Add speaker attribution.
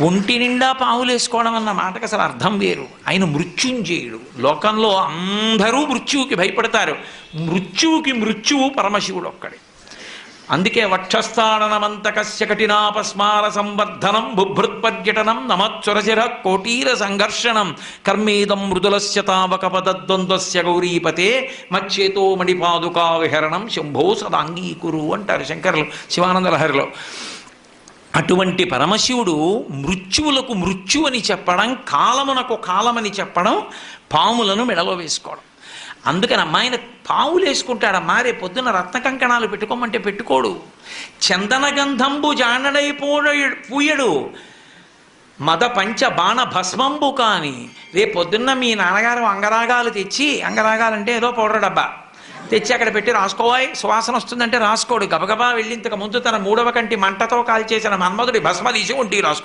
Speaker 1: ఒంటి నిండా పావులు వేసుకోవడం అన్న మాటకు అసలు అర్థం వేరు. ఆయన మృత్యుంజయుడు. లోకంలో అందరూ మృత్యువుకి భయపడతారు. మృత్యువు పరమశివుడు ఒక్కడే. అందుకే వక్షస్థాడనమంతకస్య కఠినాపస్మార సంవర్ధనం బుభృత్పర్యటనం నమత్సురశిర కోటీర సంఘర్షణం కర్మేదం మృదులస్య తావక పదద్వంద్వస్య గౌరీపతే మచ్చేతో మణిపాదుకా విహరణం శంభో సదాంగీకురు అంటారు శంకరులు శివానంద లహరిలో. అటువంటి పరమశివుడు మృత్యువులకు మృత్యు అని చెప్పడం, కాలమునకు కాలమని చెప్పడం, పాములను మెడలో వేసుకోవడం. అందుకని అమ్మాయిన పావులు వేసుకుంటాడమ్మా. రేపు పొద్దున రత్న కంకణాలు పెట్టుకోమంటే పెట్టుకోడు. చందన గంధంబు జానడై పూయడు మద పంచ బాణ భస్మంబు. కానీ రేపు పొద్దున్న మీ నాన్నగారు అంగరాగాలు తెచ్చి, అంగరాగాలంటే ఏదో పౌడర్ డబ్బా తెచ్చి అక్కడ పెట్టి రాసుకోవాయి సువాసన వస్తుందంటే రాసుకోడు. గబగబా వెళ్ళి ఇంతకు ముందు తన 3వ కంటి మంటతో కాల్చేసిన మన్మధుడి భస్మ తీసి ఒంటికి రాసుకుంటాడు.